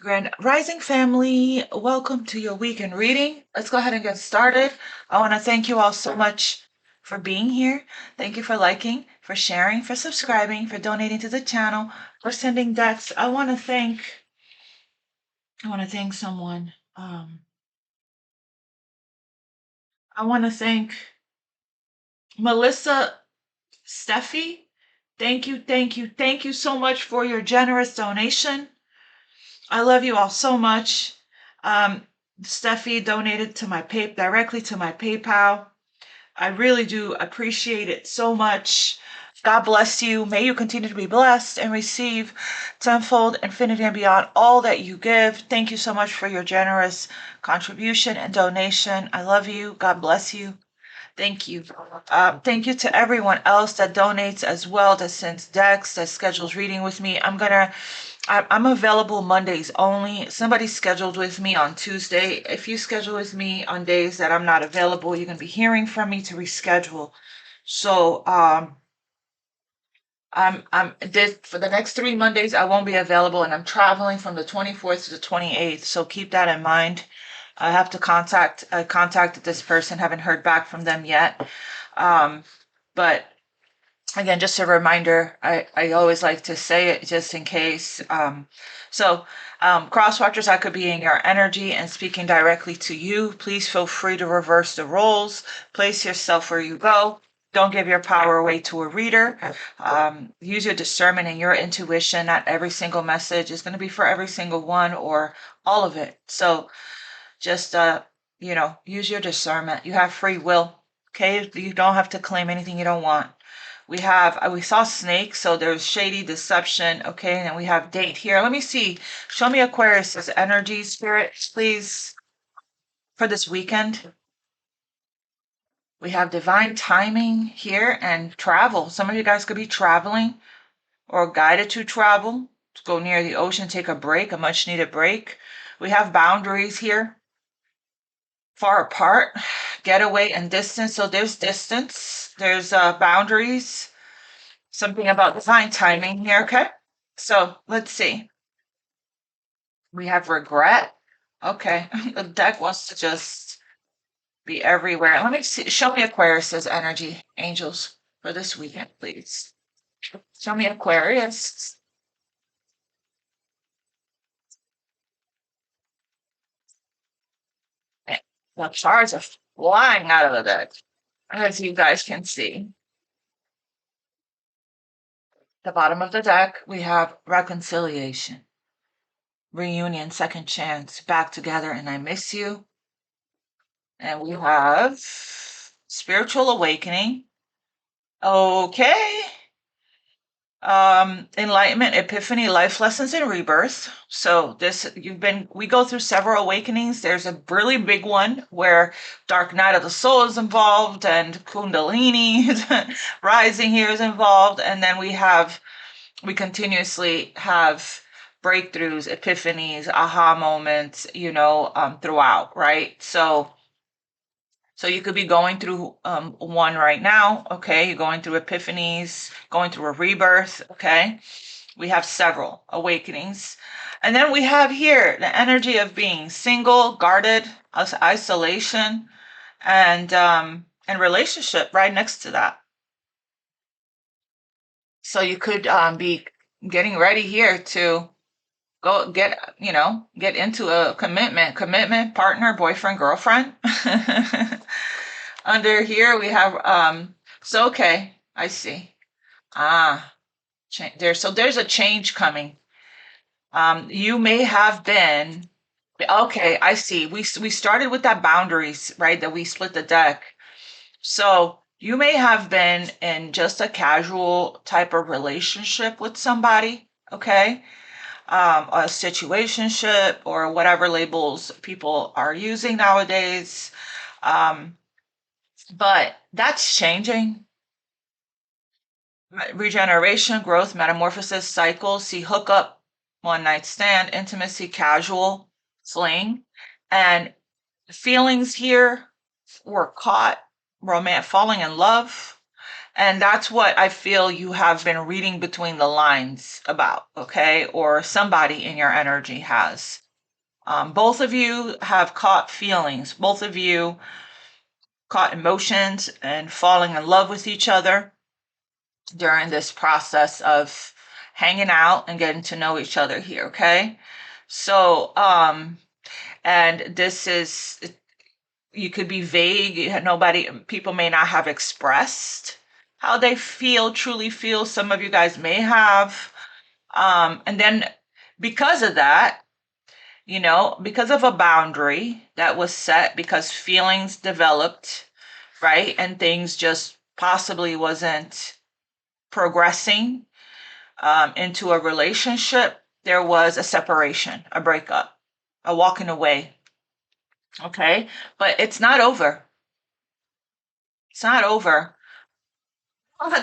Grand Rising family, welcome to your weekend reading. Let's go ahead and get started. I want to thank you all so much for being here. Thank you for liking, for sharing, for subscribing, for donating to the channel, for sending decks. I want to thank someone. I want to thank Melissa Steffi. Thank you so much for your generous donation. I love you all so much. Steffi donated to my directly to my PayPal. I really do appreciate it so much. God bless you. May you continue to be blessed and receive tenfold, infinity, and beyond all that you give. Thank you so much for your generous contribution and donation. I love you. God bless you. Thank you. Thank you to everyone else that donates as well, that sends decks, that schedules reading with me. I'm available Mondays only. Somebody's scheduled with me on Tuesday. If you schedule with me on days that I'm not available, you're going to be hearing from me to reschedule. So, for the next 3 Mondays, I won't be available, and I'm traveling from the 24th to the 28th. So keep that in mind. I contacted this person, haven't heard back from them yet. But again, just a reminder, I always like to say it just in case. Cross watchers, I could be in your energy and speaking directly to you. Please feel free to reverse the roles. Place yourself where you go. Don't give your power away to a reader. Use your discernment and your intuition. Not every single message is going to be for every single one or all of it. So just, use your discernment. You have free will. Okay. You don't have to claim anything you don't want. We saw snake, so there's shady deception. Okay. And then we have date here. Let me see. Show me Aquarius's energy, spirit, please, for this weekend. We have divine timing here and travel. Some of you guys could be traveling or guided to travel, to go near the ocean, take a break, a much needed break. We have boundaries here. Far apart, getaway and distance. So there's distance, there's boundaries, something about divine timing here. Okay. So let's see. We have regret. Okay. The deck wants to just be everywhere. Let me see. Show me Aquarius's energy, angels, for this weekend, please. Show me Aquarius. The cards are flying out of the deck, as you guys can see. The bottom of the deck, we have reconciliation, reunion, second chance, back together, and I miss you. And we have spiritual awakening. Okay. Enlightenment, epiphany, life lessons, and rebirth. So we go through several awakenings. There's a really big one where dark night of the soul is involved and Kundalini rising here is involved. And then we continuously have breakthroughs, epiphanies, aha moments, throughout, right? So you could be going through one right now, okay? You're going through epiphanies, going through a rebirth, okay? We have several awakenings. And then we have here the energy of being single, guarded, isolation, and relationship right next to that. So you could be getting ready here to go get into a commitment, partner, boyfriend, girlfriend. Under here we have so okay, I see. There's a change coming. You may have been okay, I see. We started with that boundaries, right? That we split the deck. So you may have been in just a casual type of relationship with somebody, okay? A situationship or whatever labels people are using nowadays. But that's changing. Regeneration, growth, metamorphosis, cycle, see hookup, one night stand, intimacy, casual, fling. And feelings here were caught, falling in love. And that's what I feel you have been reading between the lines about, okay? Or somebody in your energy has. Both of you have caught feelings. Both of you caught emotions and falling in love with each other during this process of hanging out and getting to know each other here, okay? So, and this is, you could be vague. People may not have expressed how they feel, truly feel. Some of you guys may have. And then because of that, because of a boundary that was set, because feelings developed, right? And things just possibly wasn't progressing into a relationship, there was a separation, a breakup, a walking away. Okay. But it's not over. It's not over.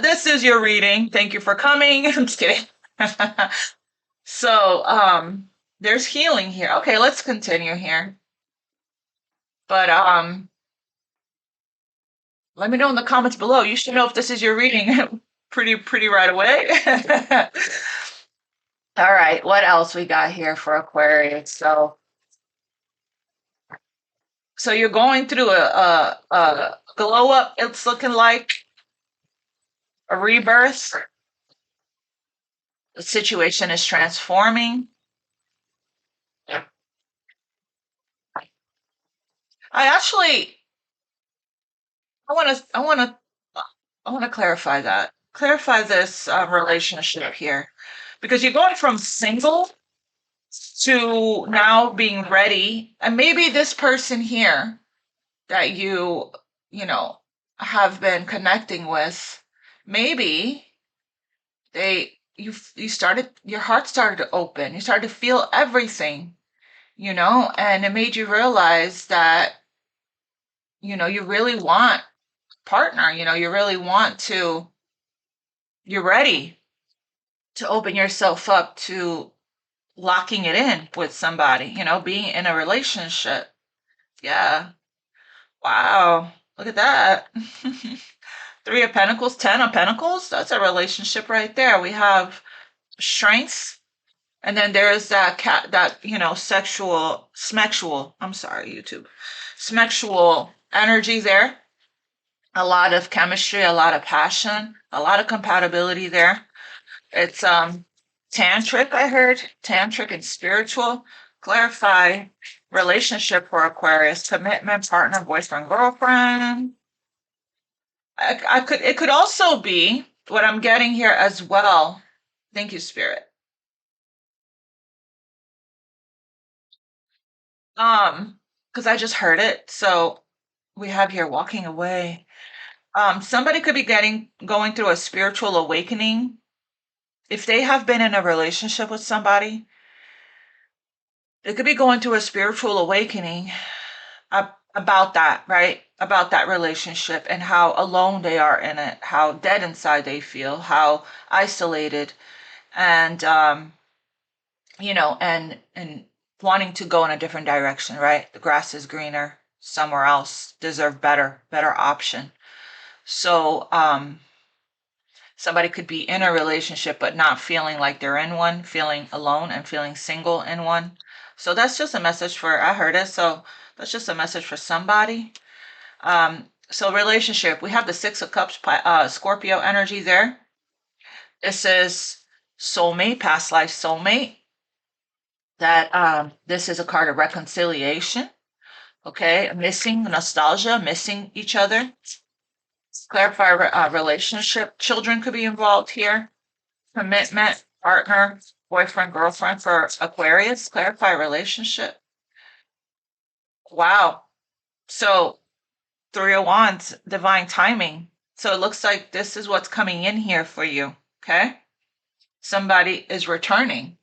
This is your reading. Thank you for coming. I'm just kidding. So, there's healing here. Okay, let's continue here. But let me know in the comments below. You should know if this is your reading pretty right away. All right, what else we got here for Aquarius? So you're going through a glow up. It's looking like a rebirth. The situation is transforming. I actually, I want to clarify that. Clarify this relationship here, because you're going from single to now being ready, and maybe this person here that you know, have been connecting with, maybe you started, your heart started to open, you started to feel everything, and it made you realize that, you really want a partner, you really want to, you're ready to open yourself up to locking it in with somebody, being in a relationship. Yeah. Wow. Look at that. Three of Pentacles, 10 of Pentacles. That's a relationship right there. We have strength. And then there's smexual, I'm sorry, YouTube. Smexual energy there. A lot of chemistry, a lot of passion, a lot of compatibility there. It's tantric, I heard. Tantric and spiritual. Clarify relationship for Aquarius. Commitment, partner, boyfriend, girlfriend. It could also be what I'm getting here as well. Thank you, Spirit. Because I just heard it. So we have here walking away. Somebody could be going through a spiritual awakening. If they have been in a relationship with somebody, they could be going through a spiritual awakening about that, right? About that relationship and how alone they are in it, how dead inside they feel, how isolated, and and wanting to go in a different direction, right? The grass is greener somewhere else, deserve better option. So somebody could be in a relationship but not feeling like they're in one, feeling alone and feeling single in one. So that's just a message for, I heard it, so that's just a message for somebody. So relationship, we have the Six of Cups, Scorpio energy there. This is soulmate, past life soulmate. That this is a card of reconciliation. Okay, missing nostalgia, missing each other. Clarify relationship. Children could be involved here. Commitment, partner, boyfriend, girlfriend for Aquarius. Clarify relationship. Wow. So Three of Wands, divine timing. So it looks like this is what's coming in here for you. Okay. Somebody is returning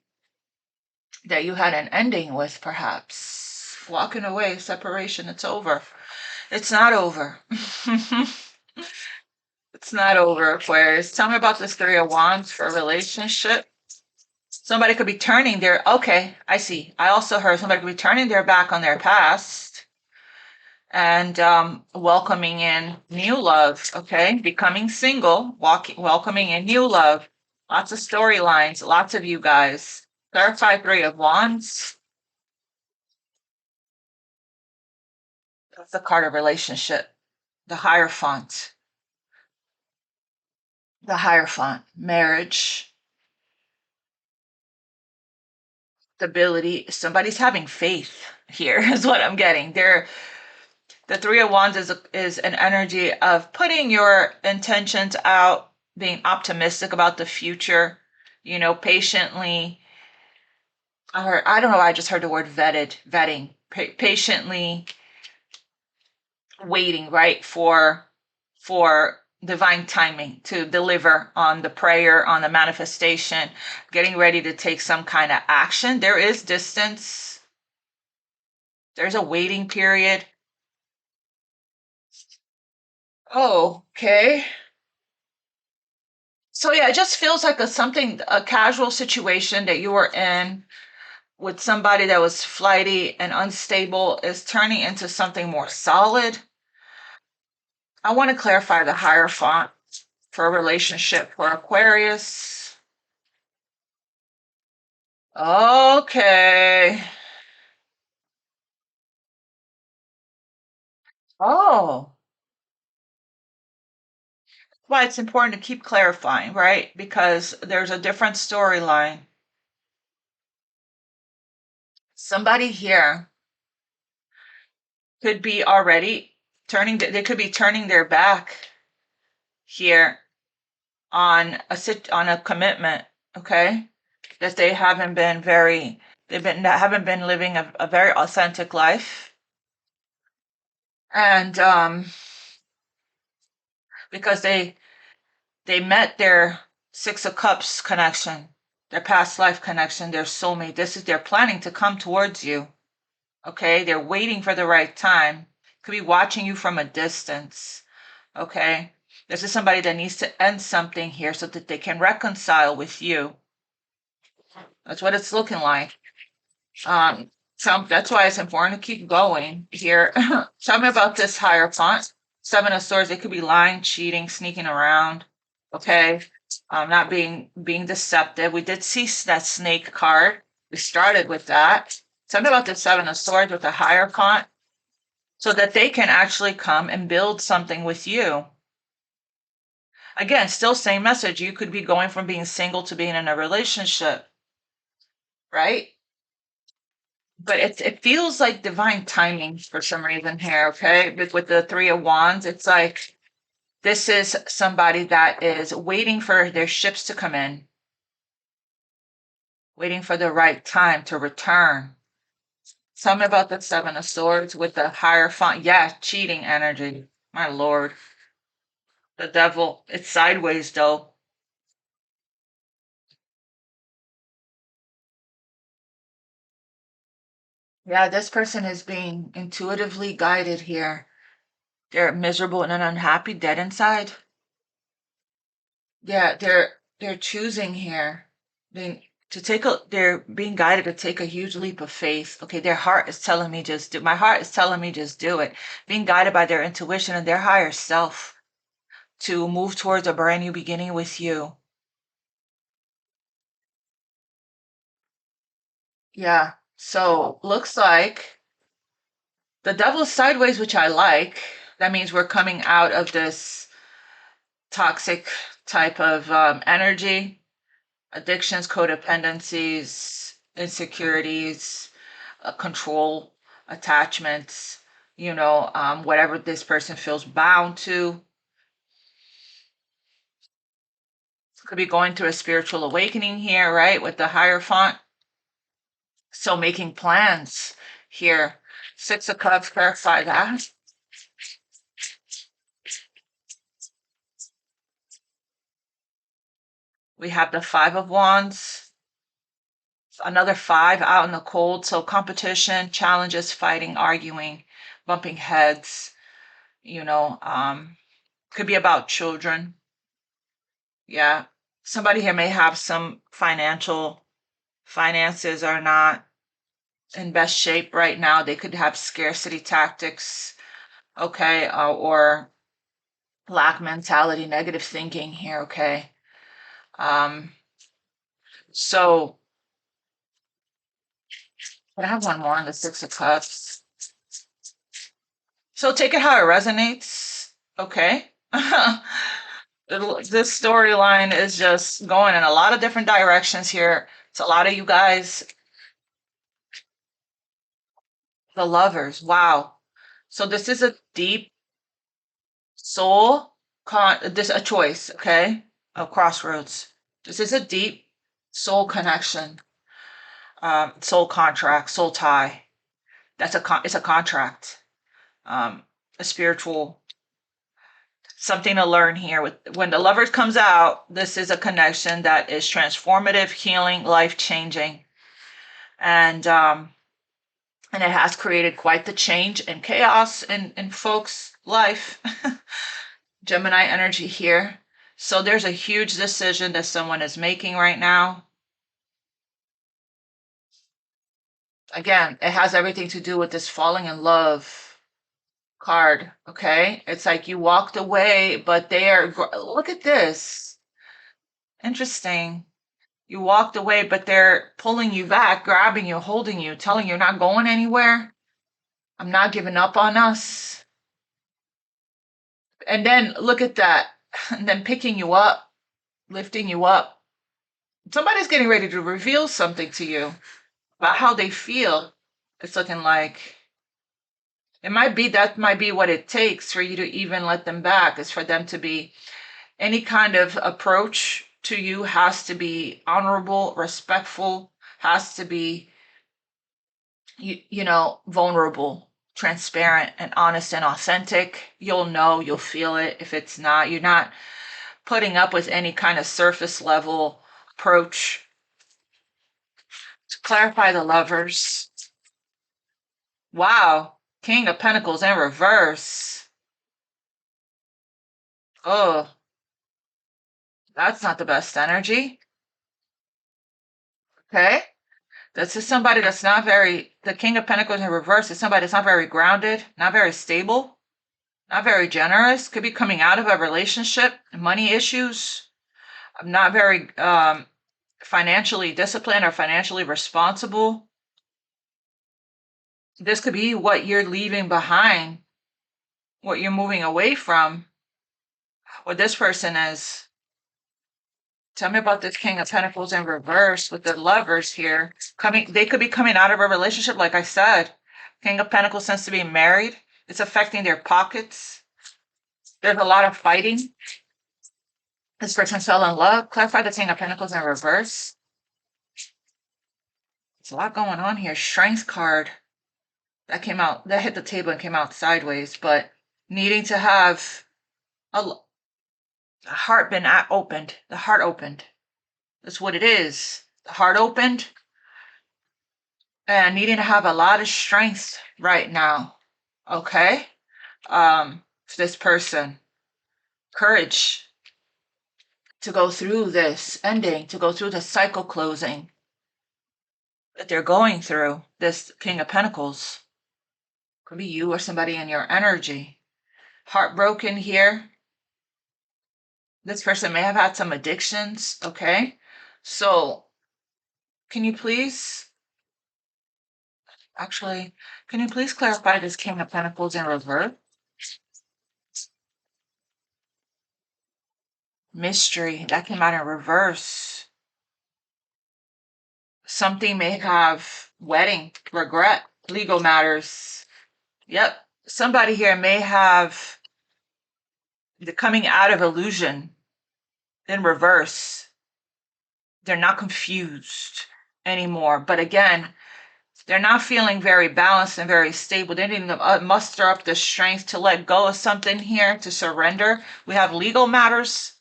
that you had an ending with, perhaps. Walking away, separation, it's over. It's not over. It's not over, Aquarius. Tell me about this Three of Wands for a relationship. Somebody could be turning I see. I also heard somebody could be turning their back on their past and welcoming in new love, okay? Becoming single, welcoming in new love. Lots of storylines, lots of you guys. Clarify Three of Wands. That's the card of relationship. The Hierophant. The Hierophant. Marriage. Stability. Somebody's having faith here is what I'm getting. The Three of Wands is an energy of putting your intentions out, being optimistic about the future, patiently. I don't know, I just heard the word vetting, patiently waiting, right, for divine timing to deliver on the prayer, on the manifestation, getting ready to take some kind of action. There is distance. There's a waiting period. Oh, okay. So yeah, it just feels like a casual situation that you were in with somebody that was flighty and unstable is turning into something more solid. I want to clarify the Hierophant for a relationship for Aquarius. Okay. Oh, why it's important to keep clarifying, right? Because there's a different storyline. Somebody here could be already they could be turning their back here on a commitment, okay? That they haven't been living a very authentic life. And because they met their Six of Cups connection, their past life connection, their soulmate. They're planning to come towards you. Okay, they're waiting for the right time. Could be watching you from a distance. Okay, this is somebody that needs to end something here so that they can reconcile with you. That's what it's looking like. So that's why it's important to keep going here. Tell me about this Hierophant. Seven of Swords. They could be lying, cheating, sneaking around. Okay, not being deceptive. We did see that snake card. We started with that. Tell me about the Seven of Swords with the Hierophant, so that they can actually come and build something with you. Again, still same message. You could be going from being single to being in a relationship, right? But it feels like divine timing for some reason here, okay? With the Three of Wands, it's like this is somebody that is waiting for their ships to come in, waiting for the right time to return. Tell me about the Seven of Swords with the Hierophant. Yeah, cheating energy. My lord. The devil. It's sideways though. Yeah, this person is being intuitively guided here. They're miserable and unhappy, dead inside. Yeah, they're choosing here. They're being guided to take a huge leap of faith. Okay, their heart is telling me my heart is telling me just do it. Being guided by their intuition and their higher self to move towards a brand new beginning with you. Yeah. So looks like the devil's sideways, which I like. That means we're coming out of this toxic type of energy, addictions, codependencies, insecurities, control, attachments, whatever this person feels bound to. Could be going through a spiritual awakening here, right? With the Hierophant. So making plans here. Six of Cups, clarify that. We have the Five of Wands. Another five out in the cold. So competition, challenges, fighting, arguing, bumping heads, could be about children. Yeah. Somebody here may have some finances are not in best shape right now. They could have scarcity tactics. okay, or lack mentality, negative thinking here, okay? So I have one more on the Six of Cups. So take it how it resonates, okay? This storyline is just going in a lot of different directions here. It's a lot of you guys, the lovers. Wow. So this is a deep soul this a choice, okay? A crossroads. This is a deep soul connection, soul contract, soul tie. It's a contract, a spiritual something to learn here. When the lovers comes out, this is a connection that is transformative, healing, life changing, and it has created quite the change and chaos in folks' life. Gemini energy here. So there's a huge decision that someone is making right now. Again, it has everything to do with this falling in love card, okay? It's like you walked away, but look at this. Interesting. You walked away, but they're pulling you back, grabbing you, holding you, telling you not going anywhere. I'm not giving up on us. And then look at that. And then picking you up, lifting you up. Somebody's getting ready to reveal something to you about how they feel. It's looking like that might be what it takes for you to even let them back, is for them to be, any kind of approach to you has to be honorable, respectful, has to be, vulnerable, transparent, and honest and authentic. You'll know, you'll feel it. If it's not, you're not putting up with any kind of surface level approach. To clarify the lovers. Wow. King of Pentacles in reverse. Oh, that's not the best energy. Okay. This is somebody that's not the King of Pentacles in reverse is somebody that's not very grounded, not very stable, not very generous, could be coming out of a relationship, money issues, not very financially disciplined or financially responsible. This could be what you're leaving behind, what you're moving away from, what this person is. Tell me about this King of Pentacles in reverse with the lovers here. They could be coming out of a relationship, like I said. King of Pentacles tends to be married. It's affecting their pockets. There's a lot of fighting. This person fell in love. Clarify the King of Pentacles in reverse. There's a lot going on here. Strength card. That came out, that hit the table and came out sideways, but needing to have a heart been opened. The heart opened. That's what it is. The heart opened. And needing to have a lot of strength right now. Okay? For this person. Courage to go through this ending, to go through the cycle closing that they're going through. This King of Pentacles. Could be you or somebody in your energy. Heartbroken here. This person may have had some addictions, okay? So, can you please clarify this King of Pentacles in reverse? Mystery, that came out in reverse. Something may have wedding, regret, legal matters. Yep, somebody here may have the coming out of illusion in reverse. They're not confused anymore. But again, they're not feeling very balanced and very stable. They need to muster up the strength to let go of something here, to surrender. We have legal matters,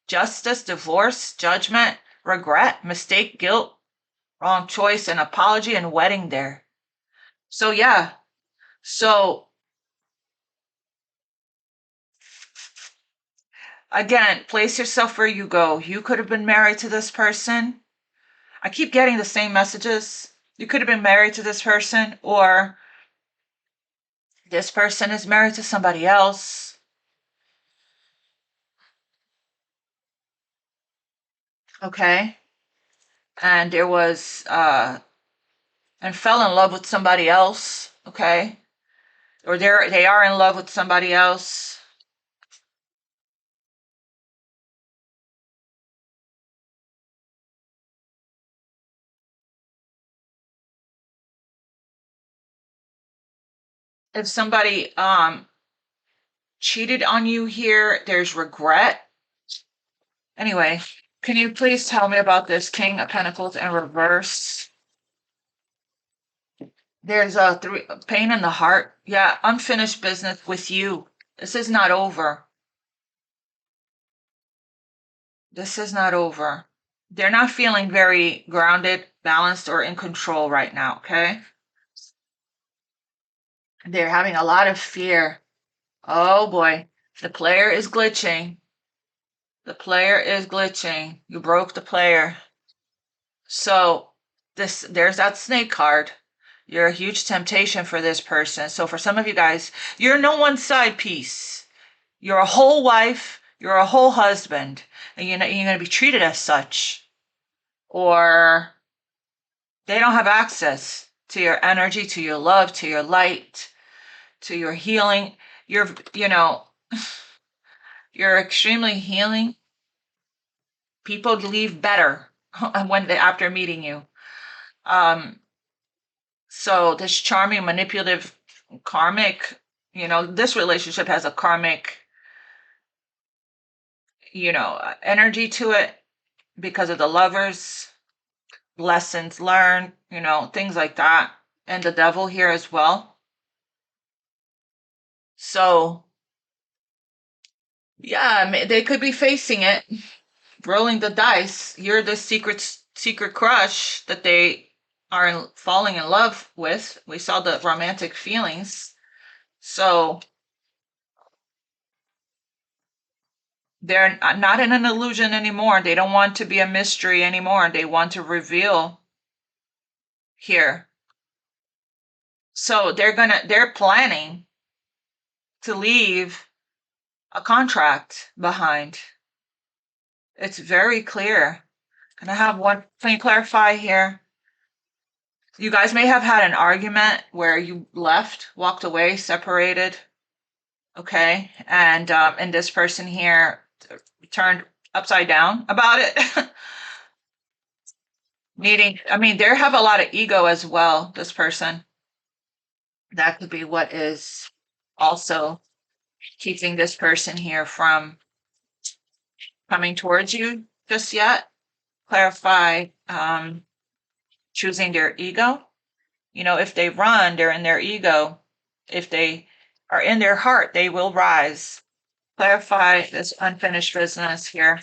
justice, divorce, judgment, regret, mistake, guilt, wrong choice, and apology, and wedding there. So yeah. So again, place yourself where you go. You could have been married to this person. I keep getting the same messages. You could have been married to this person, or This person is married to somebody else. Okay. And there was, and fell in love with somebody else. Okay. Or they are in love with somebody else. If somebody cheated on you here, there's regret. Anyway, can you please tell me about this King of Pentacles in reverse? There's a pain in the heart. Yeah, unfinished business with you. This is not over. This is not over. They're not feeling very grounded, balanced, or in control right now, okay? They're having a lot of fear. Oh boy, the player is glitching. The player is glitching. You broke the player. So there's that snake card. You're a huge temptation for this person. So for some of you guys, you're no one side piece. You're a whole wife, you're a whole husband, and you're going to be treated as such. Or they don't have access to your energy, to your love, to your light, to your healing. You're, you're extremely healing. People leave better after meeting you. So this charming, manipulative, karmic, this relationship has a karmic, energy to it because of the lovers, lessons learned, things like that. And the devil here as well. So yeah, they could be facing it, rolling the dice. You're the secret crush that they are falling in love with. We saw the romantic feelings. So they're not in an illusion anymore. They don't want to be a mystery anymore. They want to reveal here. So they're planning to leave a contract behind. It's very clear. Can I have one? Can you clarify here? You guys may have had an argument where you left, walked away, separated. Okay. And this person here turned upside down about it. They have a lot of ego as well, this person. That could be what is also keeping this person here from coming towards you just yet. Clarify, choosing their ego. If they run, they're in their ego. If they are in their heart, they will rise. Clarify this unfinished business here.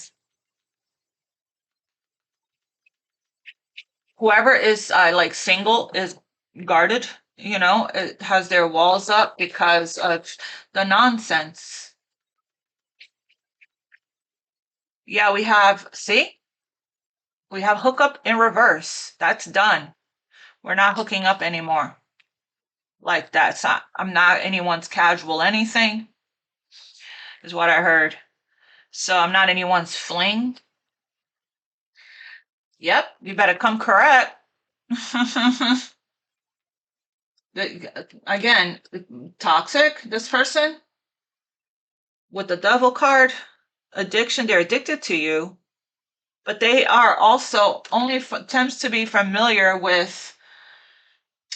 Whoever is like single is guarded, it has their walls up because of the nonsense. Yeah, we have hookup in reverse. That's done. We're not hooking up anymore. Like that's not, I'm not anyone's casual anything, is what I heard. So I'm not anyone's fling. Yep, you better come correct. Again, toxic, this person with the devil card, addiction, they're addicted to you, but they are also tends to be familiar with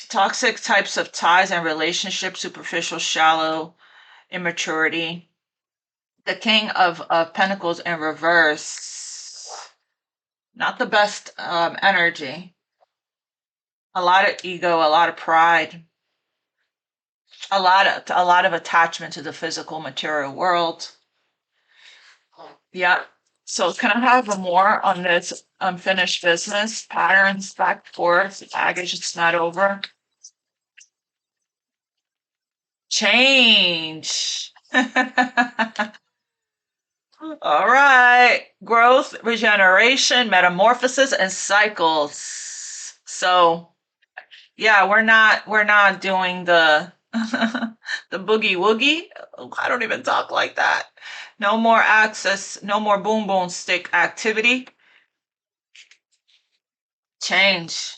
toxic types of ties and relationships, superficial, shallow, immaturity. The King of Pentacles in reverse, not the best energy. A lot of ego, a lot of pride, a lot of attachment to the physical material world. Yeah. So can I have more on this unfinished business? Patterns, back and forth, baggage, it's not over. Change. All right. Growth, regeneration, metamorphosis, and cycles. So yeah, we're not doing the The boogie woogie. I don't even talk like that. No more access, no more boom boom stick activity. Change.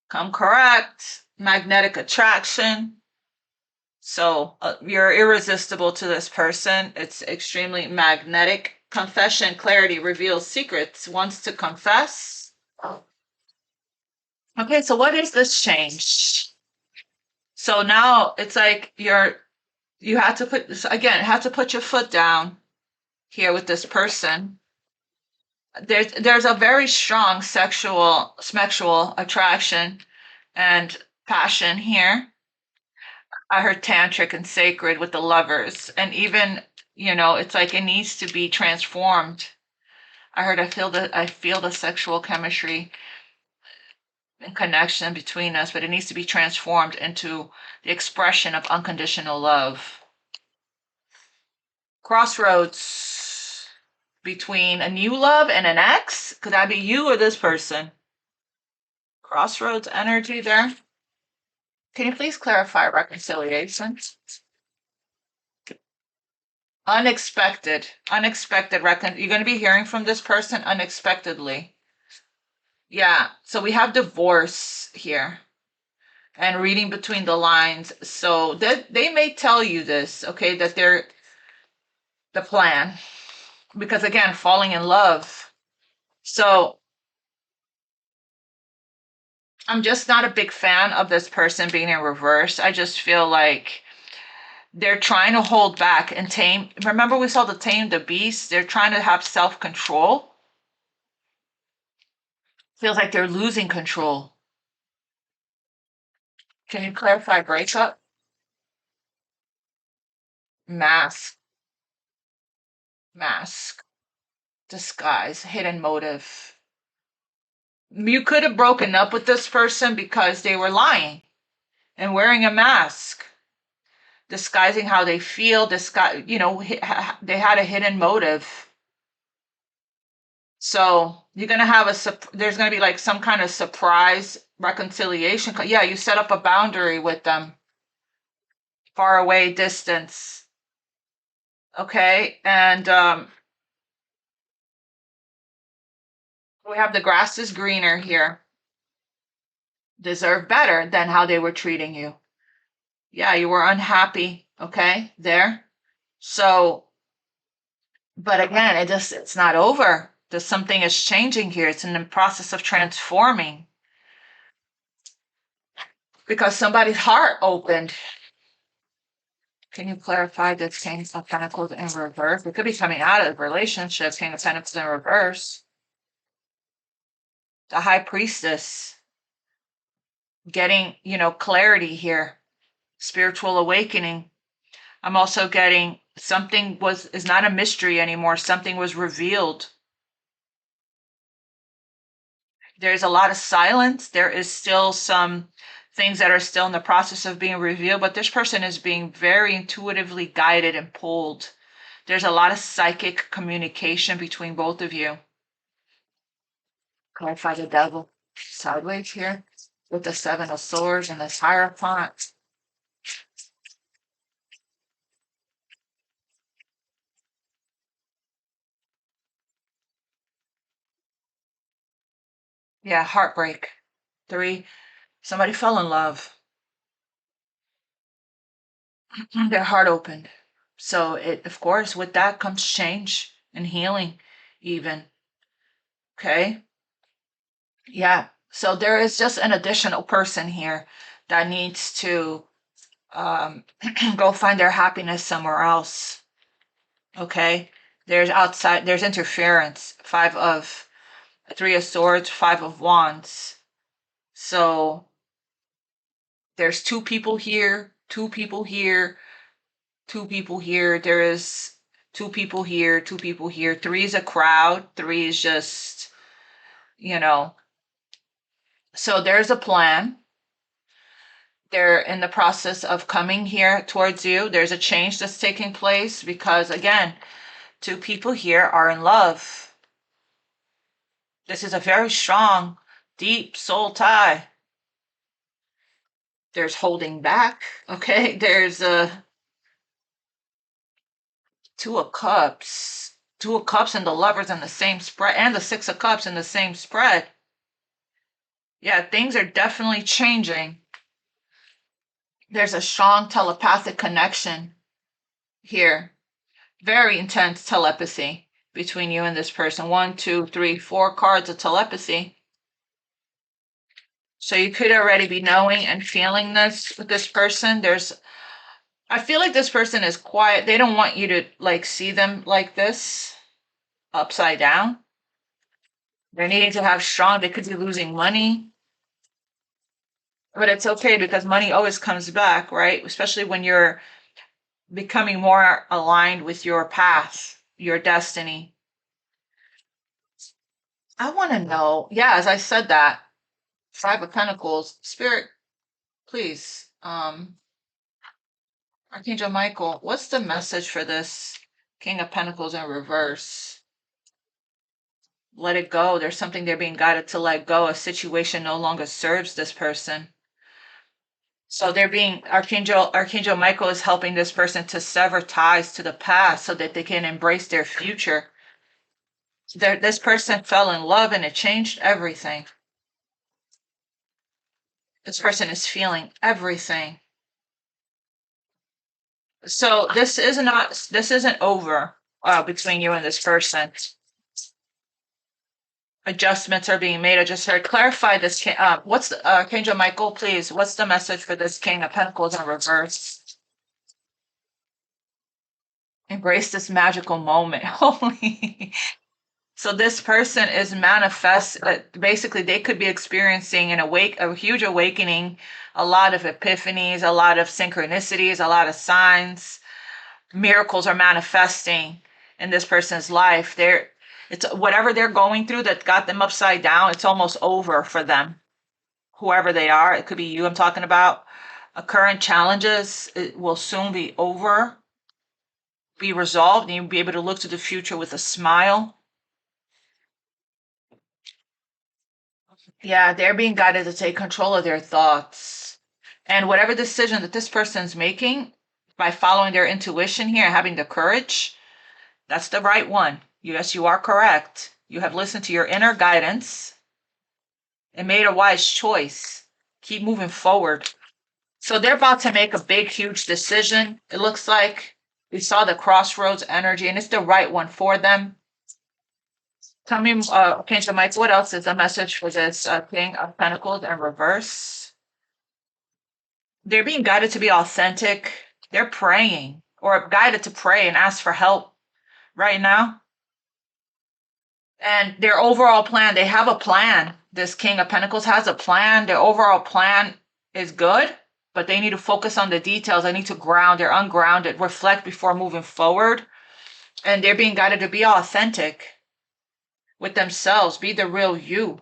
Come correct. Magnetic attraction. So you're irresistible to this person. It's extremely magnetic. Confession, clarity, reveals secrets, wants to confess. Okay, so what is this change? So now it's like you have to put your foot down here with this person. There's a very strong sexual attraction and passion here. I heard tantric and sacred with the lovers, and even it's like it needs to be transformed. I feel the sexual chemistry and connection between us, but it needs to be transformed into the expression of unconditional love. Crossroads between a new love and an ex. Could that be you or this person? Crossroads energy there. Can you please clarify reconciliation? Unexpected you're going to be hearing from this person unexpectedly. Yeah, so we have divorce here and reading between the lines. So they may tell you this, okay, that they're the plan, because again, falling in love. So I'm just not a big fan of this person being in reverse. I just feel like they're trying to hold back and tame. Remember, we saw the tame the beast. They're trying to have self-control. Feels like they're losing control. Can you clarify breakup? Mask, mask, disguise, hidden motive. You could have broken up with this person because they were lying and wearing a mask, disguising how they feel, they had a hidden motive. So you're going to have there's going to be like some kind of surprise reconciliation. Yeah, you set up a boundary with them, far away distance. Okay. And we have the grass is greener here. Deserve better than how they were treating you. Yeah, you were unhappy. Okay. There. So, but again, it's not over. There's something is changing here. It's in the process of transforming because somebody's heart opened. Can you clarify the King of Pentacles in reverse? It could be coming out of the relationship, King of Pentacles in reverse. The High Priestess. Getting, clarity here. Spiritual awakening. I'm also getting something is not a mystery anymore. Something was revealed. There's a lot of silence. There is still some things that are still in the process of being revealed, but this person is being very intuitively guided and pulled. There's a lot of psychic communication between both of you. Clarify the devil sideways here with the Seven of Swords and this Hierophant. Yeah, heartbreak. 3, somebody fell in love. Their heart opened. So of course, with that comes change and healing even. Okay. Yeah. So there is just an additional person here that needs to go find their happiness somewhere else. Okay. There's interference. 3 of Swords, 5 of Wands. So there's 2 people here, 2 people here, 2 people here. There is 2 people here, 2 people here. 3 is a crowd. 3 is just, So there's a plan. They're in the process of coming here towards you. There's a change that's taking place because, again, 2 people here are in love. This is a very strong, deep soul tie. There's holding back. Okay, there's a Two of Cups. Two of Cups and the Lovers in the same spread, and the Six of Cups in the same spread. Yeah, things are definitely changing. There's a strong telepathic connection here. Very intense telepathy between you and this person. 1, 2, 3, 4 cards of telepathy. So you could already be knowing and feeling this with this person. I feel like this person is quiet. They don't want you to like see them like this, upside down. They're needing to have strong, they could be losing money. But it's okay because money always comes back, right? Especially when you're becoming more aligned with your path, your destiny. I want to know, yeah, as I said that, Five of Pentacles, Spirit, please, Archangel Michael, what's the message for this King of Pentacles in reverse? Let it go. There's something they're being guided to let go. A situation no longer serves this person. So they're being, Archangel Michael is helping this person to sever ties to the past so that they can embrace their future. This person fell in love and it changed everything. This person is feeling everything. So this isn't over between you and this person. Adjustments are being made. I just heard clarify this. What's the Archangel Michael, please? What's the message for this King of Pentacles in reverse? Embrace this magical moment. Holy. So this person is basically they could be experiencing a huge awakening, a lot of epiphanies, a lot of synchronicities, a lot of signs. Miracles are manifesting in this person's life. It's whatever they're going through that got them upside down, it's almost over for them. Whoever they are, it could be you I'm talking about. Current challenges, it will soon be over, be resolved, and you'll be able to look to the future with a smile. Yeah, they're being guided to take control of their thoughts. And whatever decision that this person's making, by following their intuition here, having the courage, that's the right one. Yes, you are correct. You have listened to your inner guidance and made a wise choice. Keep moving forward. So they're about to make a big, huge decision. It looks like we saw the crossroads energy, and it's the right one for them. Tell me, okay, so Mike, what else is the message for this King of Pentacles in reverse? They're being guided to be authentic. They're praying or guided to pray and ask for help right now. And their overall plan, they have a plan. This King of Pentacles has a plan. Their overall plan is good, but they need to focus on the details. They need to ground. They're ungrounded, reflect before moving forward. And they're being guided to be authentic with themselves, be the real you.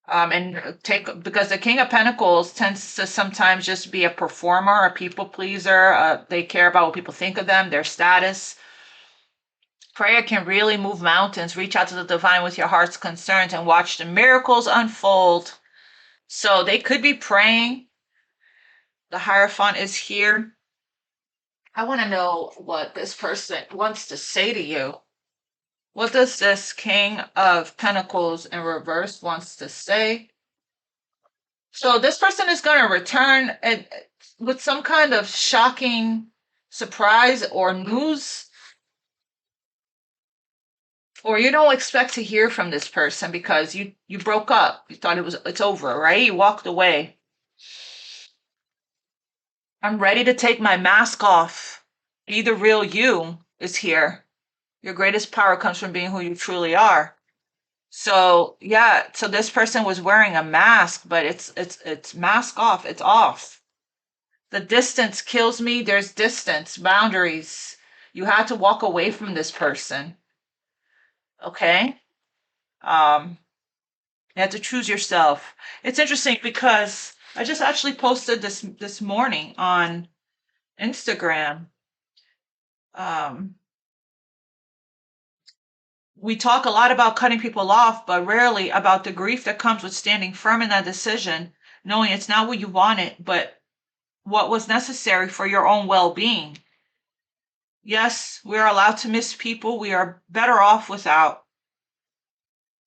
Because the King of Pentacles tends to sometimes just be a performer, a people pleaser. They care about what people think of them, their status. Prayer can really move mountains. Reach out to the divine with your heart's concerns and watch the miracles unfold. So they could be praying. The Hierophant is here. I want to know what this person wants to say to you. What does this King of Pentacles in reverse wants to say? So this person is going to return with some kind of shocking surprise or news. Or you don't expect to hear from this person because you broke up. You thought it's over, right? You walked away. I'm ready to take my mask off. Be the real you is here. Your greatest power comes from being who you truly are. So yeah, so this person was wearing a mask, but it's mask off, it's off. The distance kills me. There's distance, boundaries. You had to walk away from this person. Okay? You have to choose yourself. It's interesting because I just actually posted this morning on Instagram. We talk a lot about cutting people off, but rarely about the grief that comes with standing firm in that decision, knowing it's not what you wanted, but what was necessary for your own well-being. Yes, we are allowed to miss people we are better off without.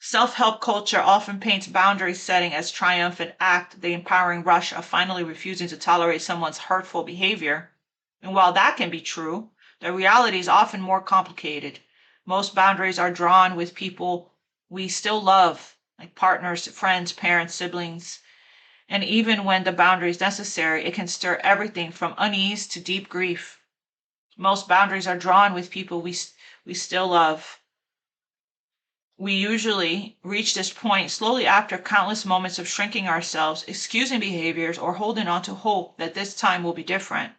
Self-help culture often paints boundary setting as triumphant act, the empowering rush of finally refusing to tolerate someone's hurtful behavior. And while that can be true, the reality is often more complicated. Most boundaries are drawn with people we still love, like partners, friends, parents, siblings. And even when the boundary is necessary, it can stir everything from unease to deep grief. Most boundaries are drawn with people we still love. We usually reach this point slowly after countless moments of shrinking ourselves, excusing behaviors, or holding on to hope that this time will be different.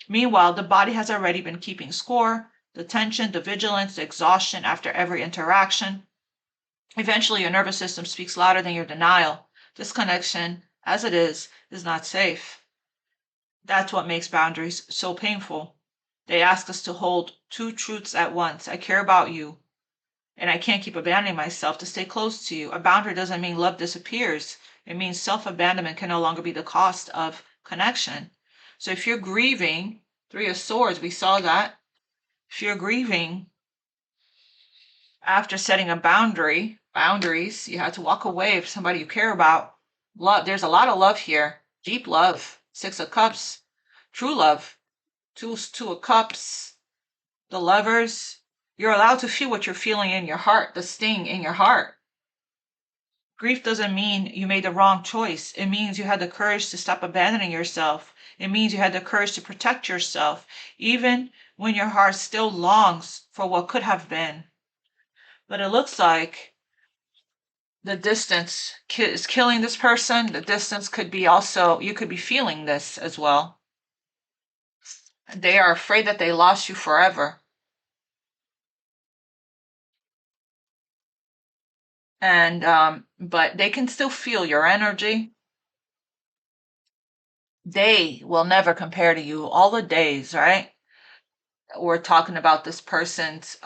Meanwhile, the body has already been keeping score, the tension, the vigilance, the exhaustion after every interaction. Eventually, your nervous system speaks louder than your denial. This connection, as it is not safe. That's what makes boundaries so painful. They ask us to hold two truths at once. I care about you, and I can't keep abandoning myself to stay close to you. A boundary doesn't mean love disappears. It means self-abandonment can no longer be the cost of connection. So if you're grieving, Three of Swords, we saw that. If you're grieving after setting a boundaries, you have to walk away from somebody you care about. Love, there's a lot of love here. Deep love. Six of Cups. True love. Two of Cups. The Lovers. You're allowed to feel what you're feeling in your heart, the sting in your heart. Grief doesn't mean you made the wrong choice. It means you had the courage to stop abandoning yourself. It means you had the courage to protect yourself, even when your heart still longs for what could have been. But it looks like the distance is killing this person. The distance could be also, you could be feeling this as well. They are afraid that they lost you forever. And but they can still feel your energy. They will never compare to you. All the days, right? We're talking about this person's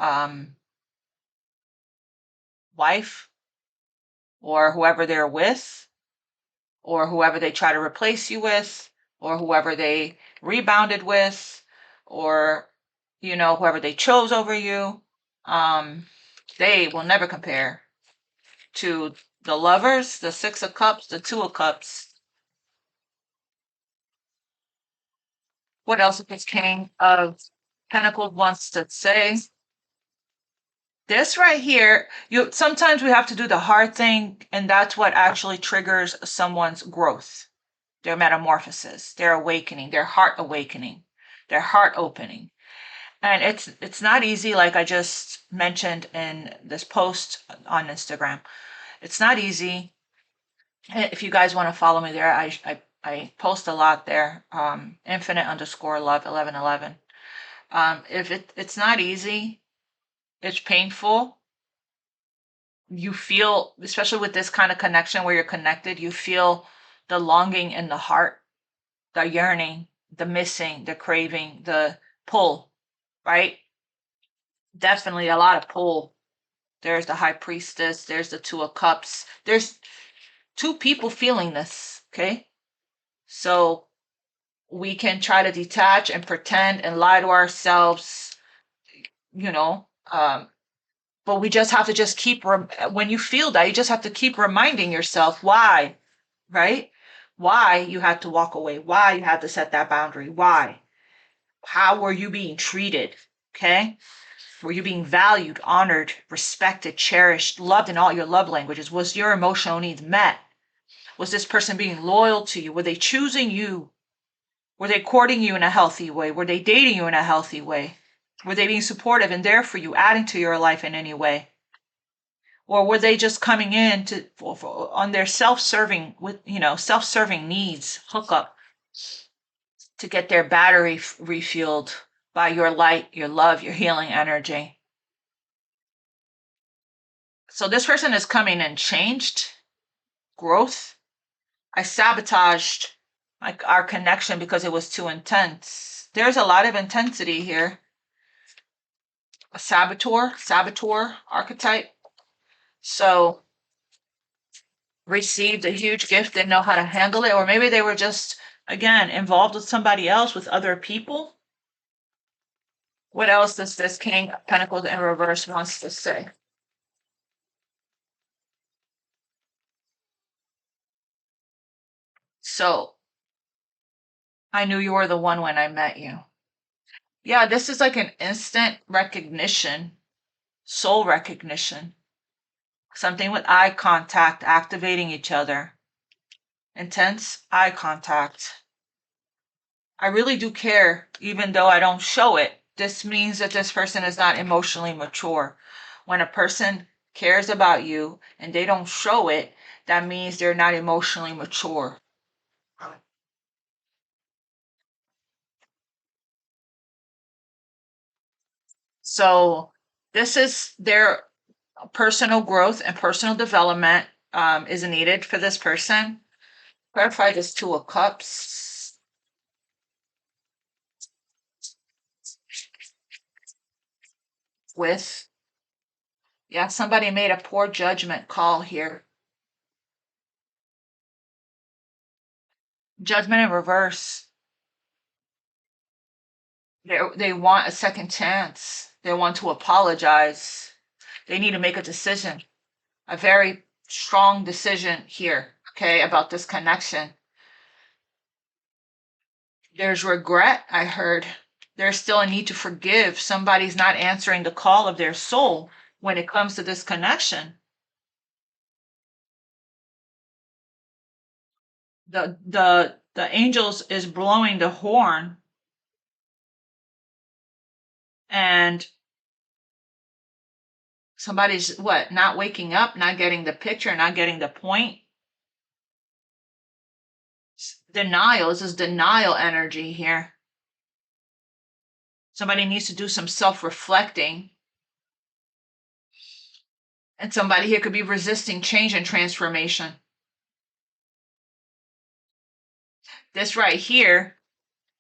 wife, or whoever they're with, or whoever they try to replace you with, or whoever they rebounded with, or whoever they chose over you. They will never compare to the Lovers, the Six of Cups, the Two of Cups. What else is this King of Pentacles wants to say? This right here, sometimes we have to do the hard thing, and that's what actually triggers someone's growth, their metamorphosis, their awakening, their heart awakening, their heart opening. And it's not easy, like I just mentioned in this post on Instagram. It's not easy. If you guys want to follow me there, I post a lot there. Infinite_love 1111. If it's not easy, it's painful. You feel, especially with this kind of connection where you're connected, you feel the longing in the heart, the yearning, the missing, the craving, the pull, right? Definitely a lot of pull. There's the High Priestess, there's the Two of Cups. There's two people feeling this, okay? So we can try to detach and pretend and lie to ourselves, you know, but we just have to just keep, when you feel that, you just have to keep reminding yourself why, right? Why you had to walk away, why you had to set that boundary, why? How were you being treated, okay? Were you being valued, honored, respected, cherished, loved in all your love languages? Was your emotional needs met? Was this person being loyal to you? Were they choosing you? Were they courting you in a healthy way? Were they dating you in a healthy way? Were they being supportive and there for you, adding to your life in any way? Or were they just coming in on their self-serving needs, hookup, to get their battery refueled by your light, your love, your healing energy? So this person is coming in changed, growth. I sabotaged our connection because it was too intense. There's a lot of intensity here. A saboteur archetype. So received a huge gift, didn't know how to handle it, or maybe they were just, again, involved with somebody else, with other people. What else does this King of Pentacles in reverse wants to say? So, I knew you were the one when I met you. Yeah, this is like an instant recognition, soul recognition. Something with eye contact, activating each other. Intense eye contact. I really do care, even though I don't show it. This means that this person is not emotionally mature. When a person cares about you and they don't show it, that means they're not emotionally mature. So this is their personal growth and personal development is needed for this person. Clarify this Two of Cups. With, yeah, somebody made a poor judgment call here. Judgment in reverse. They want a second chance. They want to apologize. They need to make a decision, a very strong decision here, okay, about this connection. There's regret, I heard. There's still a need to forgive. Somebody's not answering the call of their soul when it comes to this connection. The angels is blowing the horn, and somebody's not waking up, not getting the picture, not getting the point. Denial. This is denial energy here. Somebody needs to do some self-reflecting. And somebody here could be resisting change and transformation. This right here,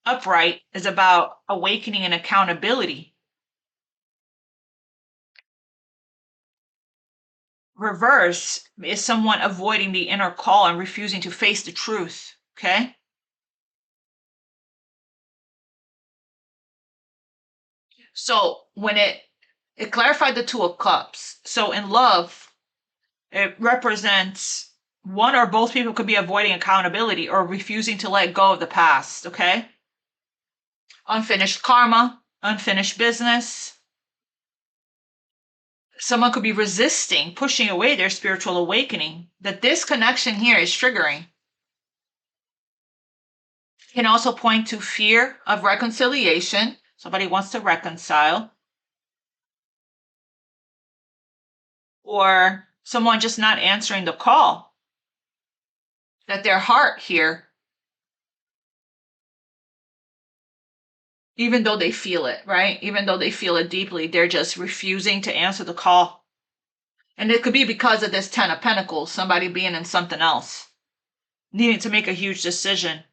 upright, is about awakening and accountability. Reverse is someone avoiding the inner call and refusing to face the truth, okay? So when it clarified the Two of Cups. So in love, it represents one or both people could be avoiding accountability or refusing to let go of the past, okay? Unfinished karma, unfinished business. Someone could be resisting, pushing away their spiritual awakening. That this connection here is triggering. Can also point to fear of reconciliation. Somebody wants to reconcile. Or someone just not answering the call. That their heart here, even though they feel it, right? Even though they feel it deeply, they're just refusing to answer the call. And it could be because of this Ten of Pentacles, somebody being in something else, needing to make a huge decision.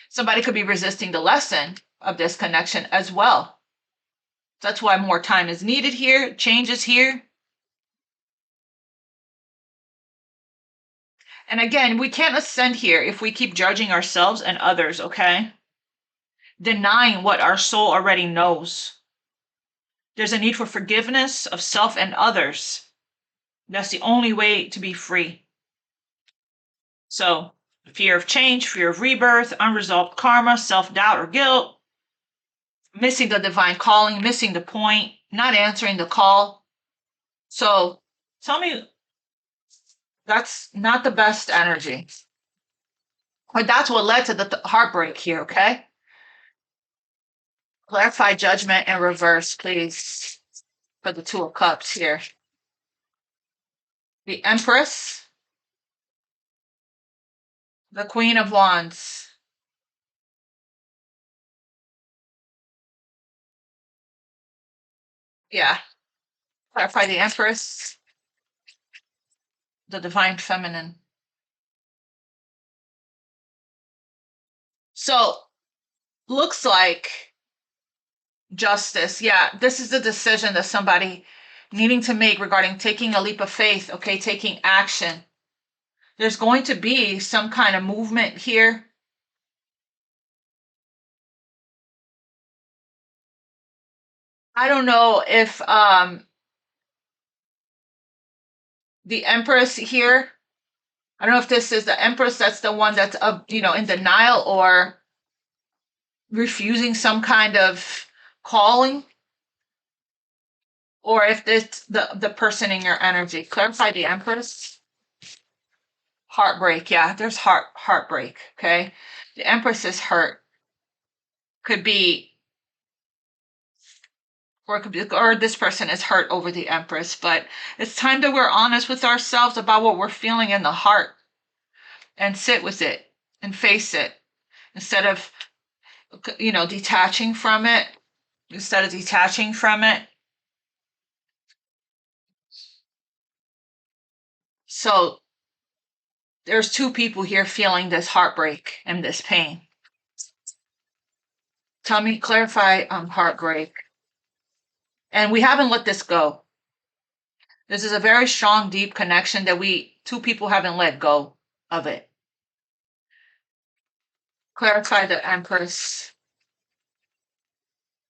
Somebody could be resisting the lesson of this connection as well. That's why more time is needed here, change is here. And again, we can't ascend here if we keep judging ourselves and others, okay? Denying what our soul already knows. There's a need for forgiveness of self and others. That's the only way to be free. So, fear of change, fear of rebirth, unresolved karma, self-doubt or guilt, missing the divine calling, missing the point, not answering the call. So, tell me, that's not the best energy. But that's what led to the heartbreak here, okay? Clarify judgment in reverse, please, for the Two of Cups here. The Empress, the Queen of Wands. Yeah. Clarify the Empress, the Divine Feminine. So, looks like justice. Yeah, this is the decision that somebody needing to make regarding taking a leap of faith, okay, taking action. There's going to be some kind of movement here. I don't know if the Empress here, I don't know if this is the Empress that's the one that's in denial or refusing some kind of calling, or if it's the person in your energy. Clarify the Empress. Heartbreak, yeah, there's heartbreak, okay? The Empress is hurt. Could be, or it could be, or this person is hurt over the Empress, but it's time that we're honest with ourselves about what we're feeling in the heart and sit with it and face it instead of, detaching from it. Instead of detaching from it. So there's two people here feeling this heartbreak and this pain. Tell me, clarify heartbreak. And we haven't let this go. This is a very strong, deep connection that two people haven't let go of it. Clarify the Empress.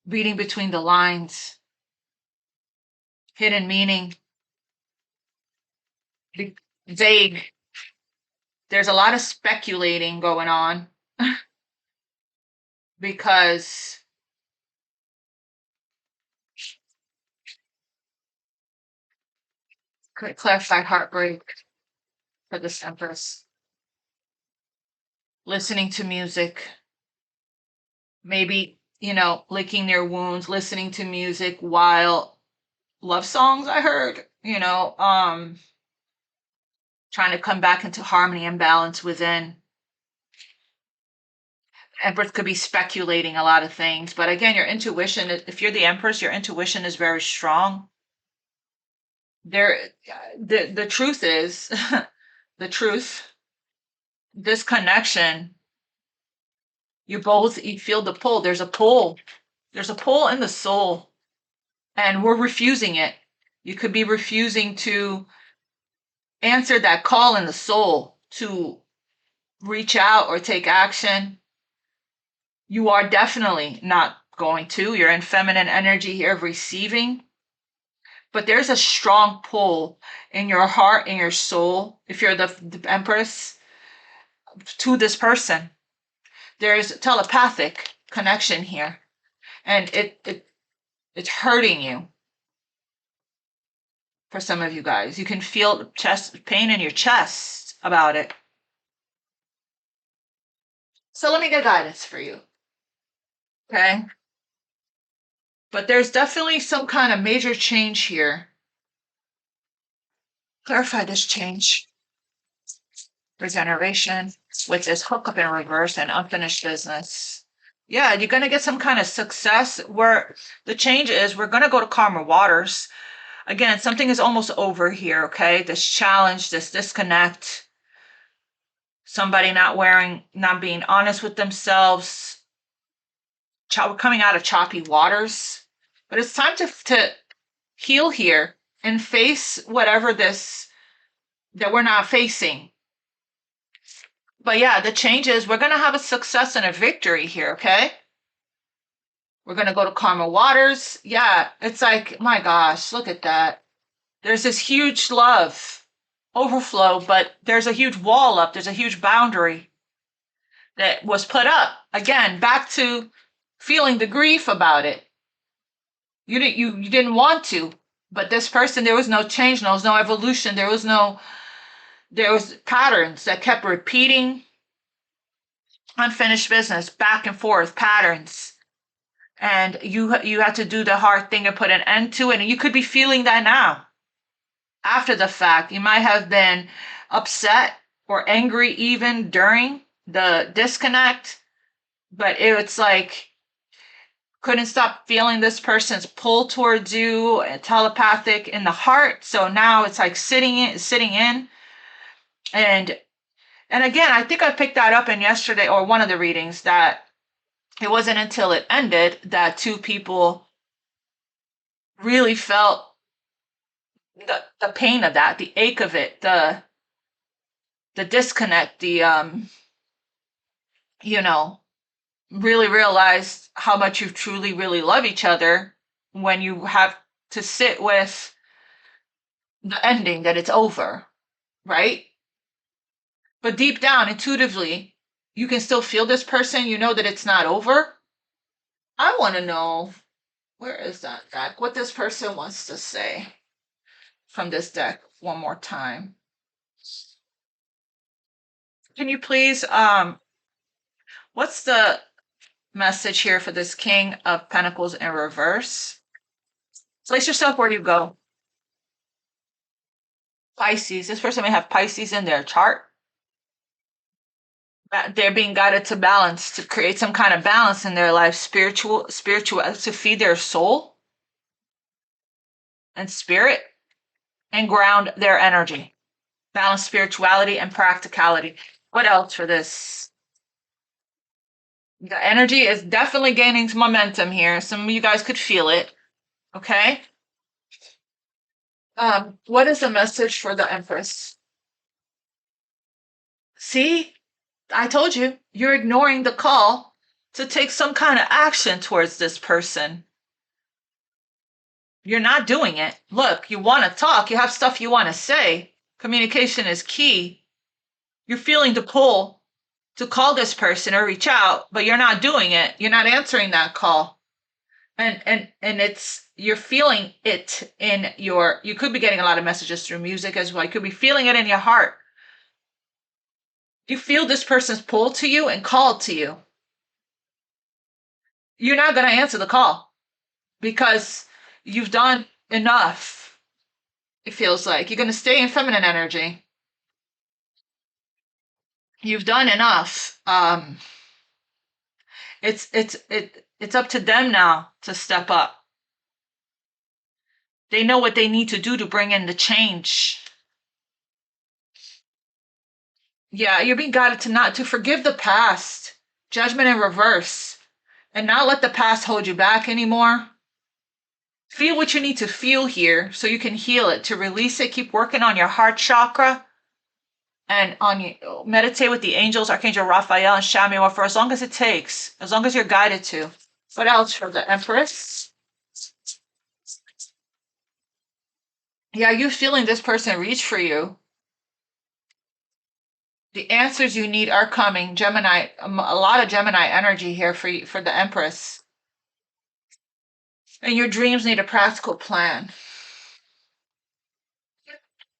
Reading between the lines. Hidden meaning. Vague. There's a lot of speculating going on because clarify heartbreak for this Empress. Listening to music. Maybe, licking their wounds, listening to music while love songs I heard, trying to come back into harmony and balance within. Empress could be speculating a lot of things, but again, your intuition, if you're the Empress, your intuition is very strong. The truth is, the truth, this connection, you feel the pull. There's a pull. There's a pull in the soul, and we're refusing it. You could be refusing to answer that call in the soul to reach out or take action. You are definitely not going to. You're in feminine energy here of receiving. But there's a strong pull in your heart, in your soul, if you're the Empress, to this person. There's telepathic connection here. And it's hurting you. For some of you guys, you can feel chest pain in your chest about it. So let me get guidance for you. Okay? But there's definitely some kind of major change here. Clarify this change. Regeneration, which is hookup in reverse and unfinished business. Yeah, you're going to get some kind of success where the change is we're going to go to calmer waters. Again, something is almost over here, okay? This challenge, this disconnect, somebody not being honest with themselves. We're coming out of choppy waters. But it's time to heal here and face whatever this that we're not facing. But yeah, the change is we're going to have a success and a victory here, okay? We're going to go to calmer waters. Yeah, it's like, my gosh, look at that. There's this huge love overflow, but there's a huge wall up. There's a huge boundary that was put up. Again, back to feeling the grief about it. You didn't want to, but this person, there was no change, there was no evolution, there was patterns that kept repeating. Unfinished business, back and forth patterns, and you had to do the hard thing and put an end to it. And you could be feeling that now after the fact. You might have been upset or angry even during the disconnect, but it's like couldn't stop feeling this person's pull towards you, telepathic in the heart. So now it's like sitting in. And again, I think I picked that up in yesterday or one of the readings, that it wasn't until it ended that two people really felt the pain of that, the ache of it, the disconnect, the you know, really realize how much you truly really love each other when you have to sit with the ending that it's over, right? But deep down, intuitively, you can still feel this person. You know that it's not over. I want to know, where is that deck? What this person wants to say from this deck one more time. Can you please, what's the message here for this King of Pentacles in reverse? Place yourself where you go. Pisces. This person may have Pisces in their chart. They're being guided to balance, to create some kind of balance in their life, spiritual, to feed their soul and spirit and ground their energy. Balance spirituality and practicality. What else for this? The energy is definitely gaining some momentum here. Some of you guys could feel it. Okay. What is the message for the Empress? See, I told you, you're ignoring the call to take some kind of action towards this person. You're not doing it. Look, you want to talk, you have stuff you want to say. Communication is key. You're feeling the pull to call this person or reach out, but you're not doing it. You're not answering that call. And it's, you're feeling it in your, you could be getting a lot of messages through music as well. You could be feeling it in your heart. You feel this person's pull to you and call to you. You're not going to answer the call because you've done enough. It feels like you're going to stay in feminine energy. You've done enough. It's up to them now to step up. They know what they need to do to bring in the change. Yeah, you're being guided to not to forgive the past, judgment in reverse, and not let the past hold you back anymore. Feel what you need to feel here so you can heal it, to release it. Keep working on your heart chakra and on you. Meditate with the angels, Archangel Raphael and Chamuel for as long as it takes, as long as you're guided to. What else for the Empress? Yeah, you feeling this person reach for you. The answers you need are coming. Gemini, a lot of Gemini energy here for the Empress. And your dreams need a practical plan.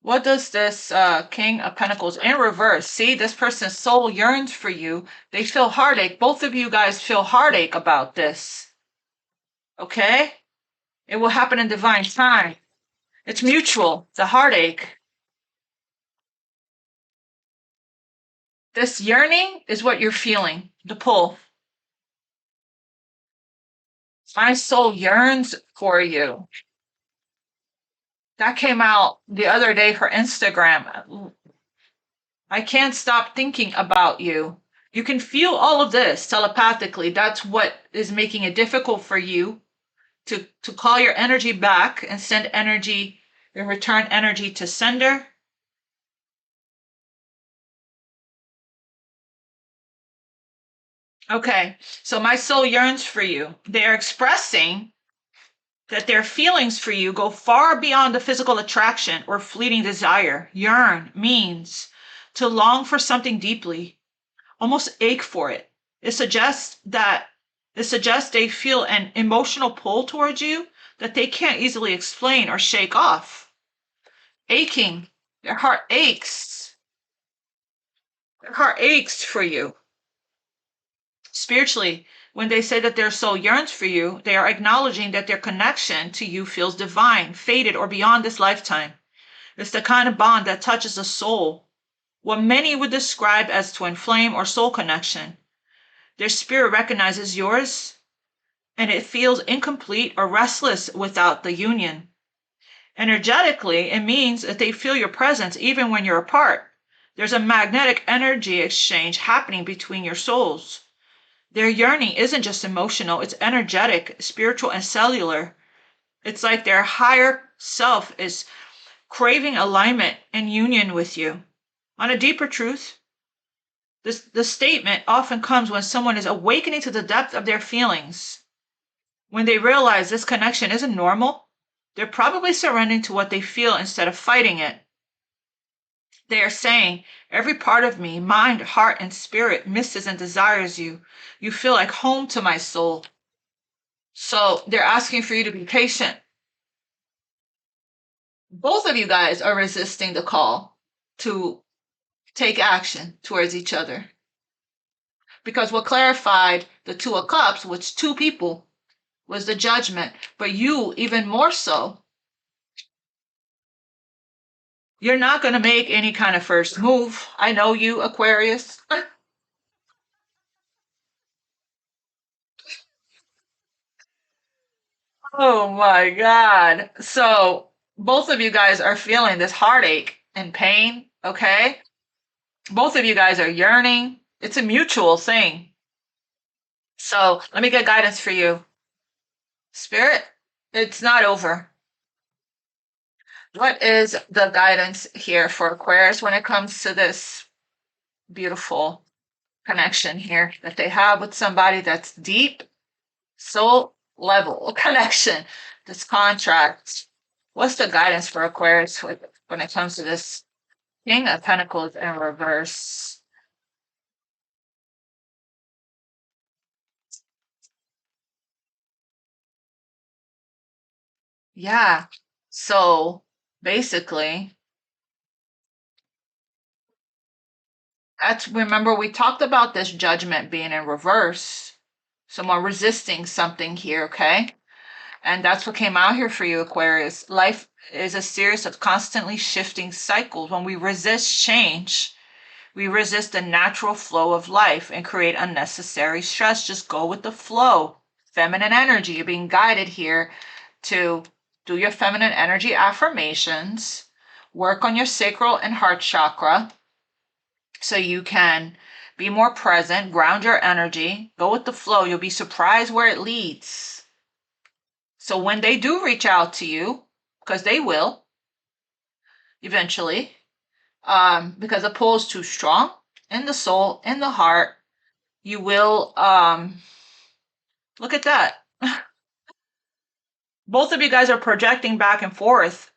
What does this King of Pentacles in reverse? See, this person's soul yearns for you. They feel heartache. Both of you guys feel heartache about this. Okay? It will happen in divine time. It's mutual, the heartache. This yearning is what you're feeling, the pull. My soul yearns for you. That came out the other day for Instagram. I can't stop thinking about you. You can feel all of this telepathically. That's what is making it difficult for you to call your energy back and send energy and return energy to sender. Okay, so my soul yearns for you. They're expressing that their feelings for you go far beyond the physical attraction or fleeting desire. Yearn means to long for something deeply, almost ache for it. It suggests they feel an emotional pull towards you that they can't easily explain or shake off. Aching, their heart aches. Their heart aches for you. Spiritually, when they say that their soul yearns for you, they are acknowledging that their connection to you feels divine, fated, or beyond this lifetime. It's the kind of bond that touches the soul, what many would describe as twin flame or soul connection. Their spirit recognizes yours, and it feels incomplete or restless without the union. Energetically, it means that they feel your presence even when you're apart. There's a magnetic energy exchange happening between your souls. Their yearning isn't just emotional, it's energetic, spiritual, and cellular. It's like their higher self is craving alignment and union with you. On a deeper truth, the statement often comes when someone is awakening to the depth of their feelings. When they realize this connection isn't normal, they're probably surrendering to what they feel instead of fighting it. They are saying, every part of me, mind, heart, and spirit misses and desires you. You feel like home to my soul. So they're asking for you to be patient. Both of you guys are resisting the call to take action towards each other. Because what clarified the Two of Cups, which two people, was the Judgment. But you, even more so, you're not going to make any kind of first move. I know you, Aquarius. Oh my God. So both of you guys are feeling this heartache and pain, okay? Both of you guys are yearning. It's a mutual thing. So let me get guidance for you. Spirit, it's not over. What is the guidance here for Aquarius when it comes to this beautiful connection here that they have with somebody that's deep, soul level connection, this contract? What's the guidance for Aquarius when it comes to this King of Pentacles in reverse? Yeah. So basically, that's, remember we talked about this Judgment being in reverse. Someone resisting something here, okay? And that's what came out here for you, Aquarius. Life is a series of constantly shifting cycles. When we resist change, we resist the natural flow of life and create unnecessary stress. Just go with the flow. Feminine energy. You're being guided here to do your feminine energy affirmations, work on your sacral and heart chakra so you can be more present, ground your energy, go with the flow. You'll be surprised where it leads. So when they do reach out to you, because they will eventually, because the pull is too strong in the soul, in the heart, you will, look at that. Both of you guys are projecting back and forth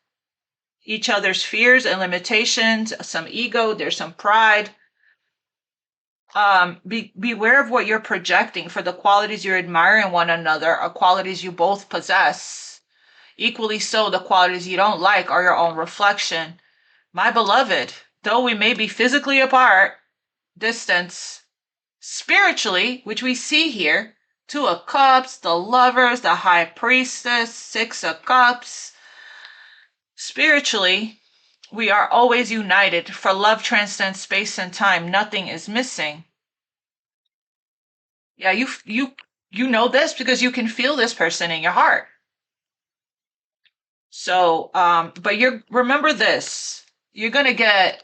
each other's fears and limitations, some ego, there's some pride. Beware of what you're projecting, for the qualities you admire in one another are qualities you both possess. Equally so, the qualities you don't like are your own reflection. My beloved, though we may be physically apart, distance, spiritually, which we see here, Two of Cups, the Lovers, the High Priestess, Six of Cups. Spiritually, we are always united, for love transcends space and time. Nothing is missing. Yeah, you know this because you can feel this person in your heart. So, but you're, remember this, you're gonna get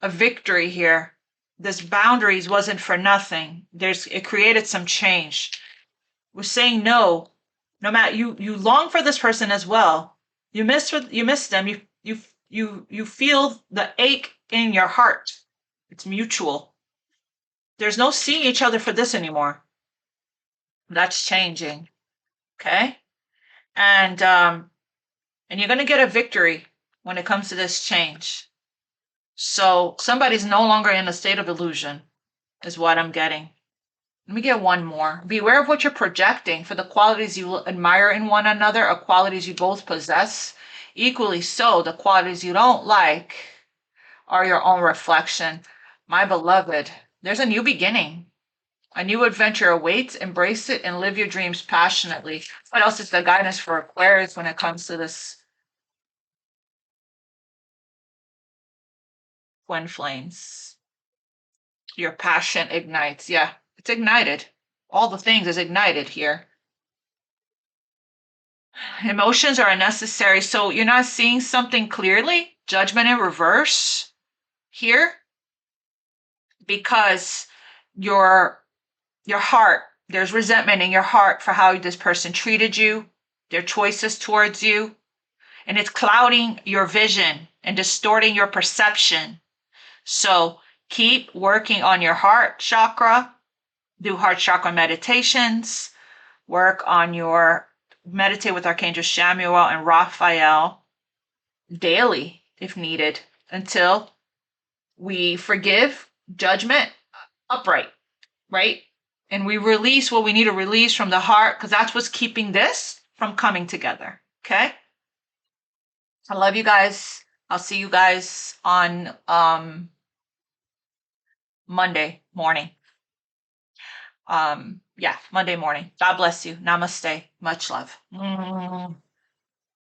a victory here. This boundaries wasn't for nothing. It created some change. We're saying no. No matter, you long for this person as well. You miss them. You feel the ache in your heart. It's mutual. There's no seeing each other for this anymore. That's changing. Okay? And you're going to get a victory when it comes to this change. So somebody's no longer in a state of illusion, is what I'm getting. Let me get one more. Beware of what you're projecting, for the qualities you admire in one another are qualities you both possess. Equally so, the qualities you don't like are your own reflection. My beloved, there's a new beginning. A new adventure awaits. Embrace it and live your dreams passionately. What else is the guidance for Aquarius when it comes to this twin flames? Your passion ignites. Yeah, it's ignited. All the things is ignited here. Emotions are unnecessary. So you're not seeing something clearly. Judgment in reverse here, because your heart, there's resentment in your heart for how this person treated you, their choices towards you. and it's clouding your vision and distorting your perception. So keep working on your heart chakra, do heart chakra meditations, meditate with Archangel Chamuel and Raphael daily if needed until we forgive, judgment, upright, right? And we release what we need to release from the heart, because that's what's keeping this from coming together. Okay? I love you guys. I'll see you guys on Monday morning. Yeah, Monday morning. God bless you. Namaste. Much love.